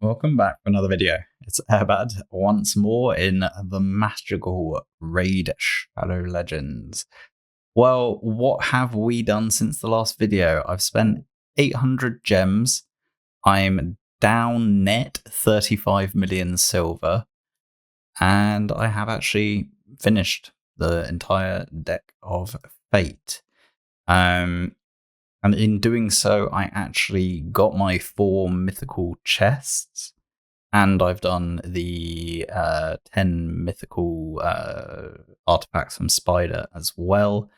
welcome back for another video. It's Eharbad once more in the magical raid Shadow Legends. Well, what have we done since the last video? I've spent 800 gems. I'm down net 35 million silver. And I have actually finished the entire deck of Fate. And in doing so, I actually got my 4 mythical chests. And I've done the 10 mythical artifacts from Spider as well.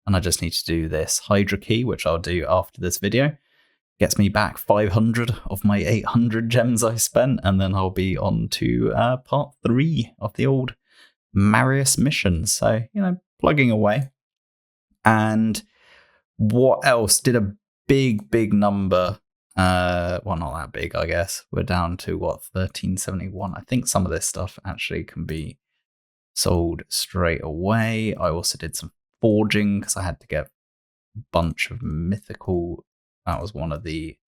And I just need to do this Hydra key, which I'll do after this video. Gets me back 500 of my 800 gems I spent. And then I'll be on to part 3 of the old Marius mission. So, plugging away. And what else? Did a big number. Well, not that big, I guess. We're down to 1371. I think some of this stuff actually can be sold straight away. I also did some forging because I had to get a bunch of mythical. That was one of the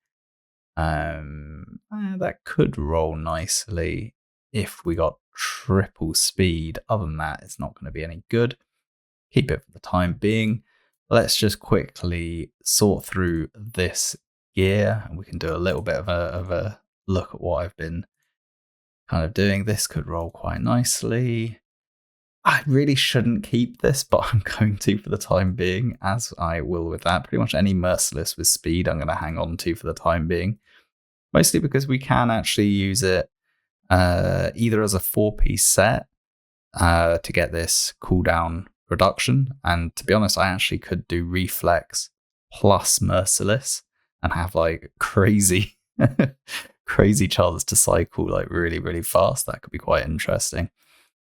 that could roll nicely if we got triple speed. Other than that, it's not going to be any good. Keep it for the time being. Let's just quickly sort through this gear, and we can do a little bit of a look at what I've been kind of doing. This could roll quite nicely. I really shouldn't keep this, but I'm going to for the time being, as I will with that. Pretty much any merciless with speed I'm going to hang on to for the time being. Mostly because we can actually use it either as a 4-piece set to get this cooldown reduction. And to be honest, I actually could do reflex plus merciless and have like crazy chance to cycle like really fast. That could be quite interesting.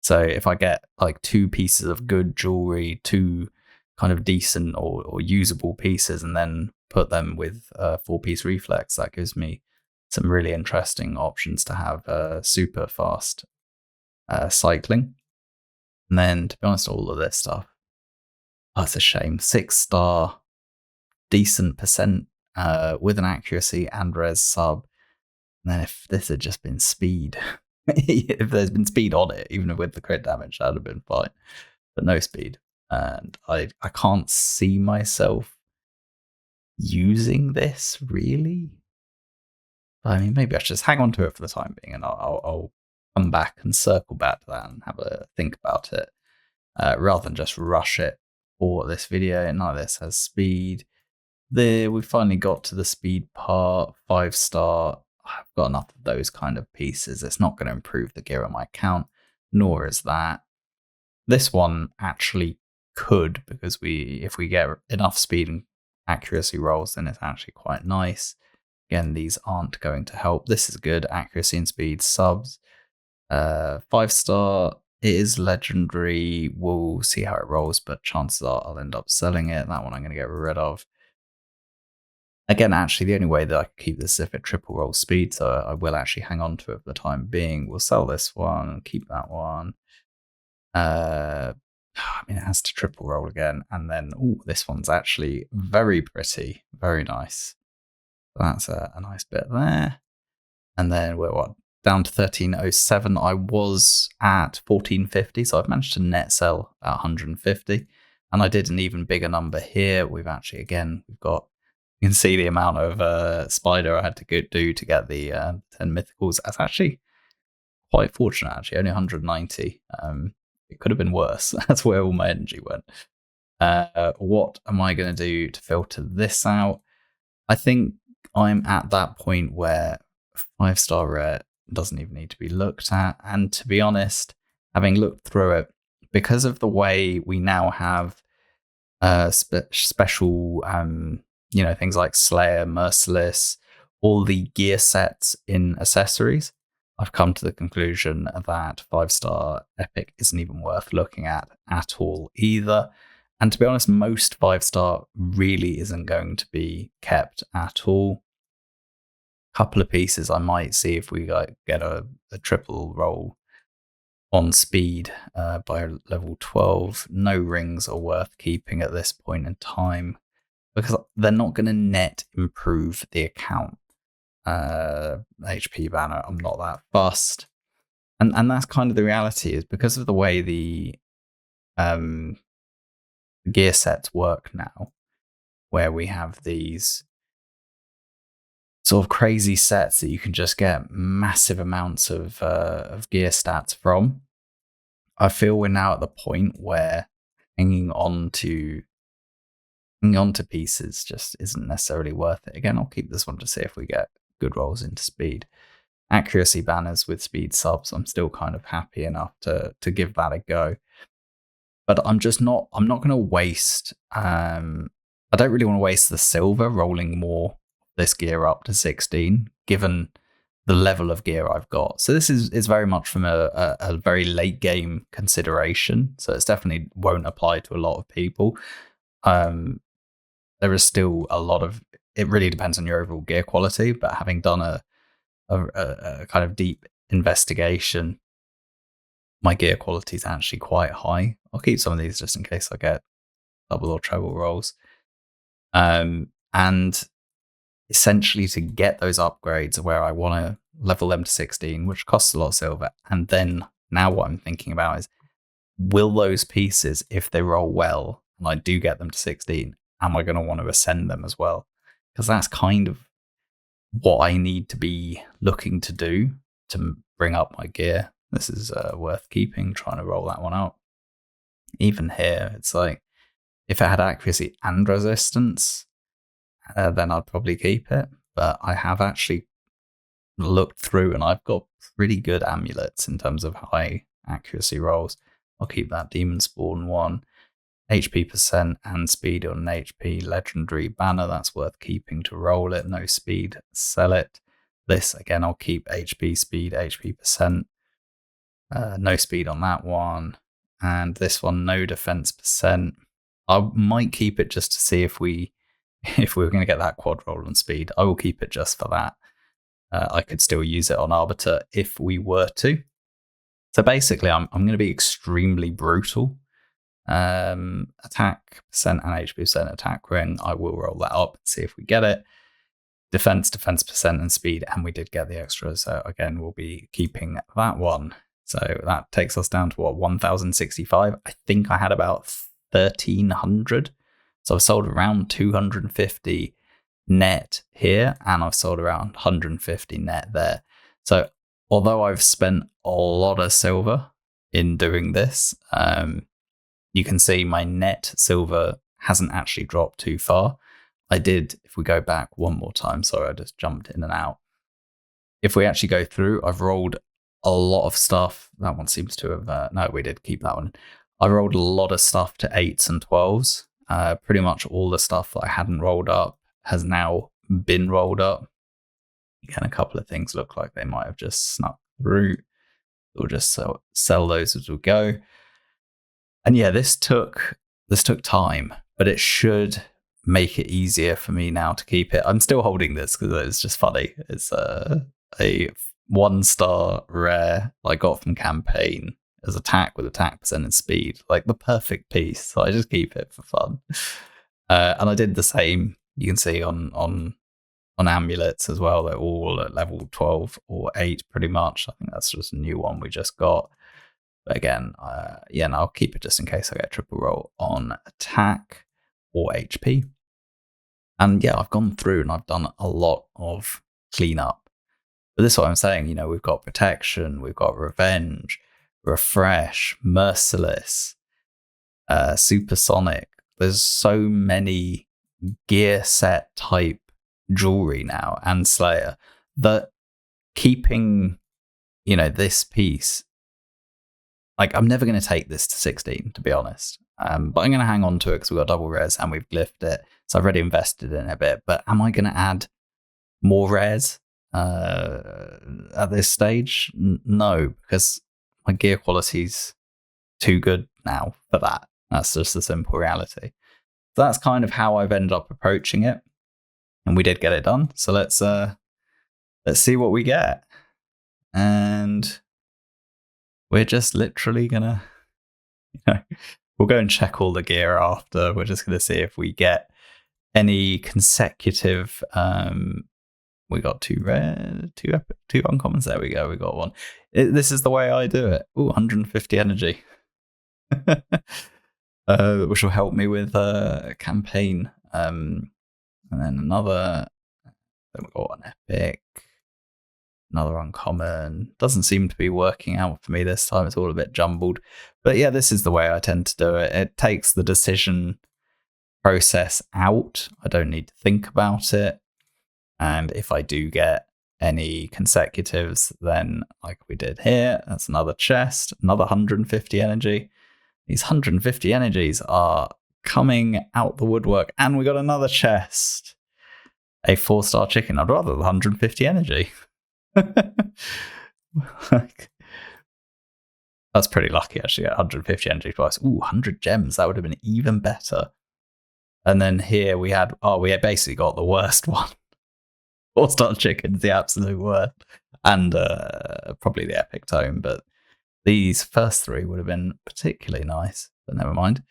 So if I get like 2 pieces of good jewelry, 2 kind of decent or usable pieces, and then put them with 4-piece reflex, that gives me some really interesting options to have super fast cycling. And then, to be honest, all of this stuff, it's a shame. 6-star, decent percent with an accuracy and res sub. And then if this had just been speed, if there's been speed on it, even with the crit damage, that would have been fine. But no speed. And I can't see myself using this, really. I mean, maybe I should just hang on to it for the time being, and I'll come back and circle back to that and have a think about it, rather than just rush it for this video. None of this has speed. We finally got to the speed part. 5-star. I've got enough of those kind of pieces. It's not going to improve the gear on my account, nor is that. This one actually could, because if we get enough speed and accuracy rolls, then it's actually quite nice. Again, these aren't going to help. This is good. Accuracy and speed subs. 5-star. It is legendary. We'll see how it rolls, but chances are I'll end up selling it. That one I'm going to get rid of. Again, actually, the only way that I can keep this is if it triple rolls speed, so I will actually hang on to it for the time being. We'll sell this one, keep that one. I mean, it has to triple roll again. And then, this one's actually very pretty. Very nice. That's a nice bit there. And then we're down to 1307. I was at 1450, so I've managed to net sell at 150. And I did an even bigger number here. We've actually, we've got, you can see the amount of spider I had to do to get the 10 mythicals. That's actually quite fortunate, actually, only 190. It could have been worse. That's where all my energy went. What am I going to do to filter this out? I think I'm at that point where 5-star rare doesn't even need to be looked at. And to be honest, having looked through it, because of the way we now have special, things like Slayer, Merciless, all the gear sets in accessories, I've come to the conclusion that 5-star epic isn't even worth looking at all either. And to be honest, most 5-star really isn't going to be kept at all. Couple of pieces I might see if we get a triple roll on speed by level 12. No rings are worth keeping at this point in time because they're not going to net improve the account. HP banner, I'm not that fussed. And that's kind of the reality, is because of the way the gear sets work now, where we have these sort of crazy sets that you can just get massive amounts of gear stats from. I feel we're now at the point where hanging on to pieces just isn't necessarily worth it. Again, I'll keep this one to see if we get good rolls into speed. Accuracy banners with speed subs, I'm still kind of happy enough to give that a go. But I'm not going to waste, I don't really want to waste the silver rolling more this gear up to 16, given the level of gear I've got. So this is very much from a very late game consideration. So it's definitely won't apply to a lot of people. There is still a lot of, it really depends on your overall gear quality, but having done a kind of deep investigation, my gear quality is actually quite high. I'll keep some of these just in case I get double or treble rolls. And essentially, to get those upgrades where I want to level them to 16, which costs a lot of silver, and then now what I'm thinking about is, will those pieces, if they roll well and I do get them to 16, am I going to want to ascend them as well? Because that's kind of what I need to be looking to do to bring up my gear. This is worth keeping, trying to roll that one out. Even here, it's like, if it had accuracy and resistance, then I'd probably keep it. But I have actually looked through and I've got pretty good amulets in terms of high accuracy rolls. I'll keep that Demon Spawn one. HP percent and speed on an HP legendary banner, that's worth keeping to roll it. No speed, sell it. This, again, I'll keep HP speed, HP percent. No speed on that one. And this one, no defense percent. I might keep it just to see if we're going to get that quad roll on speed. I will keep it just for that. I could still use it on Arbiter if we were to. So basically, I'm going to be extremely brutal. Attack percent and HP percent attack ring, I will roll that up and see if we get it. Defense percent and speed, and we did get the extra, so again we'll be keeping that one. So that takes us down to what, 1065. I think I had about 1300, so I've sold around 250 net here, and I've sold around 150 net there. So although I've spent a lot of silver in doing this, you can see my net silver hasn't actually dropped too far. I did, if we go back one more time, sorry, I just jumped in and out. If we actually go through, I've rolled a lot of stuff. That one seems to have, no, we did keep that one. I rolled a lot of stuff to 8s and 12s. Pretty much all the stuff that I hadn't rolled up has now been rolled up. Again, a couple of things look like they might have just snuck through. We'll just sell those as we go. And yeah, this took time, but it should make it easier for me now to keep it. I'm still holding this because it's just funny. It's a 1-star rare I got from campaign as attack with attack percent and speed, like the perfect piece. So I just keep it for fun. And I did the same. You can see on amulets as well. They're all at level 12 or 8 pretty much. I think that's just a new one we just got. But again, and I'll keep it just in case I get triple roll on attack or HP. And yeah, I've gone through and I've done a lot of cleanup. But this is what I'm saying, we've got protection, we've got revenge, refresh, merciless, supersonic. There's so many gear set type jewelry now and Slayer that keeping, this piece, like, I'm never going to take this to 16, to be honest. But I'm going to hang on to it because we've got double rares and we've glyphed it. So I've already invested in it a bit. But am I going to add more rares at this stage? No, because my gear quality's too good now for that. That's just the simple reality. So that's kind of how I've ended up approaching it. And we did get it done. So let's see what we get. And we're just literally gonna, we'll go and check all the gear after. We're just gonna see if we get any consecutive We got 2 rare, 2 epic, 2 uncommons. There we go. We got 1. This is the way I do it. Ooh, 150 energy. Which will help me with campaign. And then another. Then we got an epic. Another uncommon. Doesn't seem to be working out for me this time. It's all a bit jumbled. But yeah, this is the way I tend to do it. It takes the decision process out. I don't need to think about it. And if I do get any consecutives, then like we did here, that's another chest, another 150 energy. These 150 energies are coming out the woodwork, and we got another chest. A 4-star chicken. I'd rather the 150 energy. That's pretty lucky, actually. 150 energy twice. Ooh, 100 gems. That would have been even better. And then here we had, we basically got the worst one. 4-star chicken's the absolute worst. And probably the epic tome, but these first 3 would have been particularly nice, but never mind.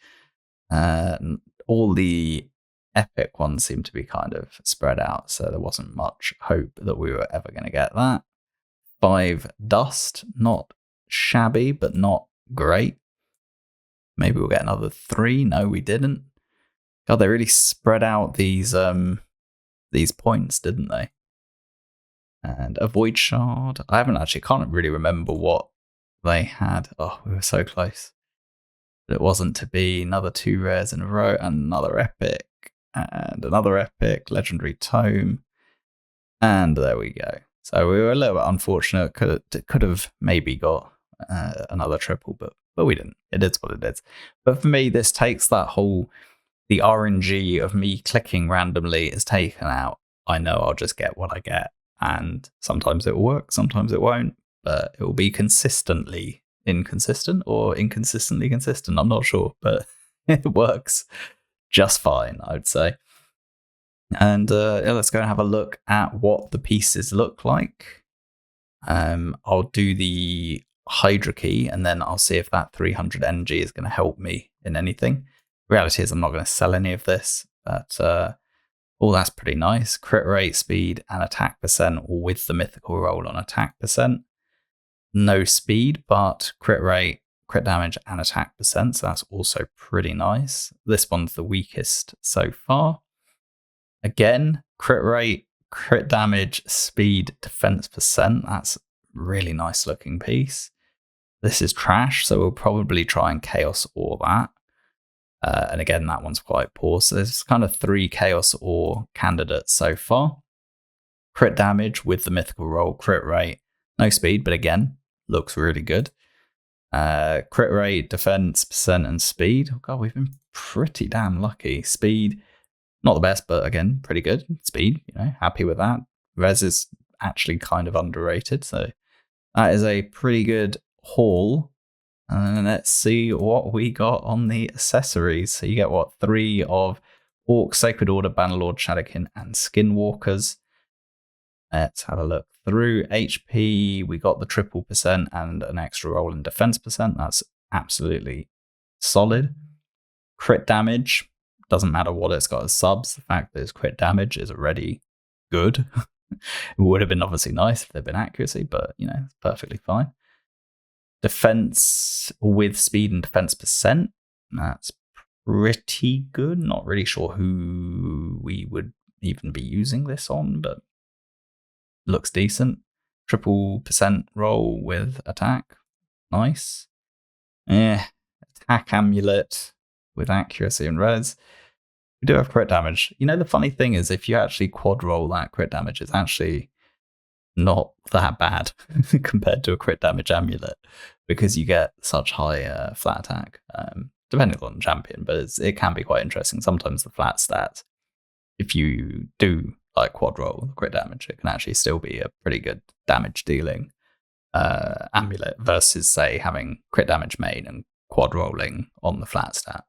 All the epic ones seem to be kind of spread out, so there wasn't much hope that we were ever going to get that. 5 dust, not shabby, but not great. Maybe we'll get another 3. No, we didn't. God, they really spread out these points, didn't they? And a void shard. Can't really remember what they had. Oh, we were so close. But it wasn't to be. Another 2 rares in a row, and another epic, and another epic, legendary tome. And there we go. So we were a little bit unfortunate. Could have maybe got another triple, but we didn't. It is what it is. But for me, this takes the RNG of me clicking randomly is taken out. I know I'll just get what I get, and sometimes it will work, sometimes it won't, but it will be consistently inconsistent or inconsistently consistent. I'm not sure, but it works just fine, I would say. And let's go and have a look at what the pieces look like. I'll do the Hydra key, and then I'll see if that 300 energy is going to help me in anything. Reality is I'm not going to sell any of this, but that's pretty nice. Crit rate, speed, and attack percent, all with the mythical roll on attack percent. No speed, but crit rate, crit damage, and attack percent, so that's also pretty nice. This one's the weakest so far. Again, crit rate, crit damage, speed, defense percent. That's a really nice looking piece. This is trash, so we'll probably try and chaos ore that. And again, that one's quite poor. So there's kind of 3 chaos ore candidates so far. Crit damage with the mythical roll, crit rate, no speed, but again, looks really good. Crit rate, defense percent, and speed. Oh god, we've been pretty damn lucky. Speed, not the best, but again, pretty good. Speed, happy with that. Res is actually kind of underrated, so that is a pretty good haul. And let's see what we got on the accessories. So you get 3 of Orc, Sacred Order, Bannerlord, Shadowkin, and Skinwalkers. Let's have a look through. HP, we got the 3% and an extra roll in defense percent. That's absolutely solid. Crit damage, doesn't matter what it's got as subs. The fact that it's crit damage is already good. It would have been obviously nice if there'd been accuracy, but it's perfectly fine. Defense with speed and defense percent, that's pretty good. Not really sure who we would even be using this on, but looks decent. 3% roll with attack, nice. Attack amulet with accuracy and res. We do have crit damage. The funny thing is, if you actually quad roll that, crit damage is actually not that bad compared to a crit damage amulet, because you get such high flat attack, depending on the champion, but it can be quite interesting. Sometimes the flat stats, if you do like quad roll the crit damage, it can actually still be a pretty good damage dealing amulet versus, say, having crit damage main and quad rolling on the flat stat.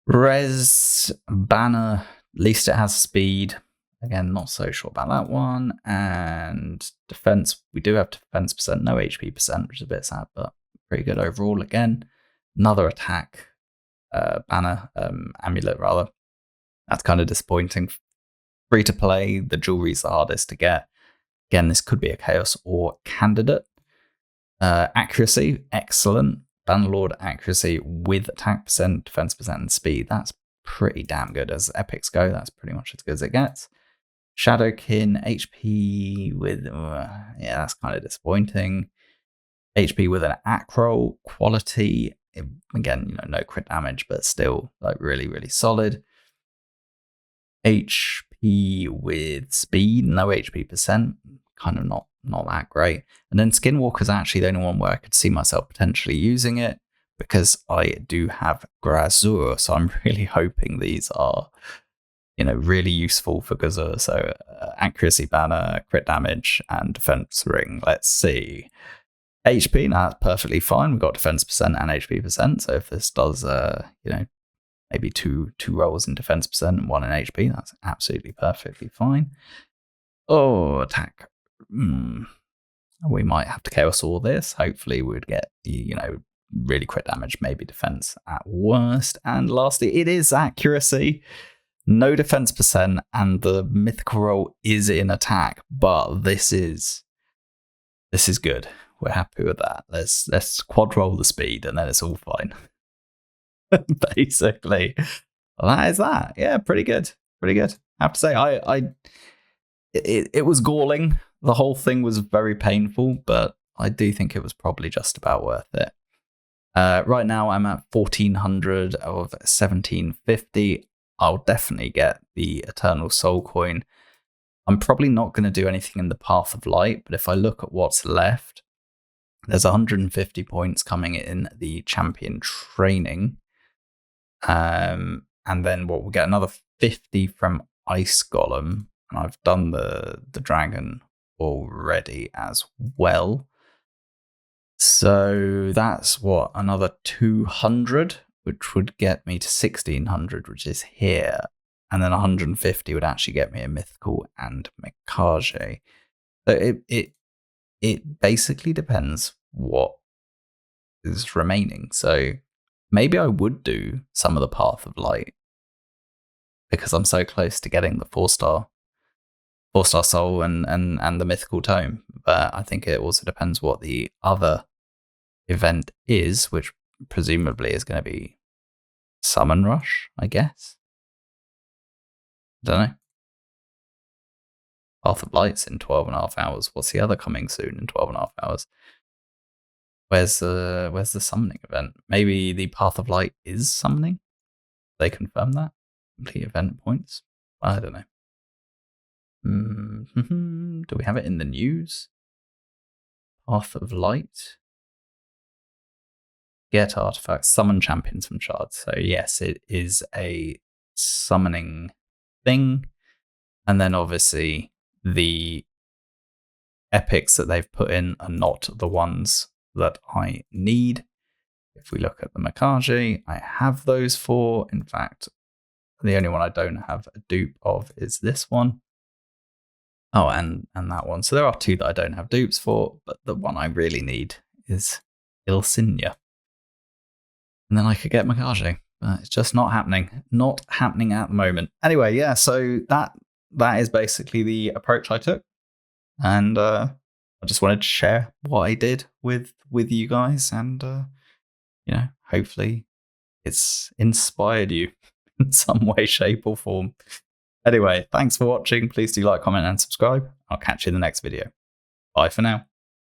Res banner, at least it has speed. Again, not so sure about that one. And defense, we do have defense percent, no HP percent, which is a bit sad, but pretty good overall. Again, another attack banner, amulet rather. That's kind of disappointing. Free to play, the jewelry's the hardest to get. Again, this could be a chaos or candidate. Accuracy, excellent. Bannerlord accuracy with attack percent, defense percent, and speed. That's pretty damn good as epics go. That's pretty much as good as it gets. Shadowkin, HP with, yeah, that's kind of disappointing. HP with an acro quality. Again, no crit damage, but still like really, really solid. HP with speed, no HP percent, kind of not that great. And then Skinwalker's actually the only one where I could see myself potentially using it because I do have Grazur, so I'm really hoping these are, really useful for Grazur. So accuracy banner, crit damage, and defense ring. Let's see. HP, now that's perfectly fine. We've got defense percent and HP percent. So if this does, maybe two rolls in defense percent and one in HP, that's absolutely perfectly fine. Oh, attack. We might have to chaos all this. Hopefully we'd get, really crit damage, maybe defense at worst. And lastly, it is accuracy. No defense percent, and the mythical roll is in attack, but this is good. We're happy with that. Let's quad roll the speed, and then it's all fine. Basically, well, that is that. Yeah, pretty good. I have to say, it was galling. The whole thing was very painful, but I do think it was probably just about worth it. Right now, I'm at 1400 of 1750. I'll definitely get the Eternal Soul Coin. I'm probably not going to do anything in the Path of Light, but if I look at what's left, there's 150 points coming in the Champion Training. And then we'll get another 50 from Ice Golem. And I've done the Dragon already as well. So that's another 200, which would get me to 1600, which is here. And then 150 would actually get me a Mythical and Mikage. So it basically depends what is remaining. So maybe I would do some of the Path of Light because I'm so close to getting the 4-star soul and the mythical tome. But I think it also depends what the other event is, which presumably is going to be Summon Rush, I guess. I don't know. Path of Light's in 12.5 hours. What's the other coming soon in 12.5 hours? Where's the summoning event? Maybe the Path of Light is summoning? They confirm that? Complete event points? I don't know. Do we have it in the news? Path of Light. Get artifacts, summon champions from shards. So yes, it is a summoning thing. And then obviously the epics that they've put in are not the ones that I need. If we look at the Mikage, I have those 4. In fact, the only one I don't have a dupe of is this one. Oh, and that one. So there are 2 that I don't have dupes for, but the one I really need is Ilsinia. And then I could get Mikage, but it's just not happening. Not happening at the moment. Anyway, yeah, so that is basically the approach I took. And I just wanted to share what I did with you guys, and hopefully it's inspired you in some way, shape, or form. Anyway, thanks for watching. Please do like, comment, and subscribe. I'll catch you in the next video. Bye for now.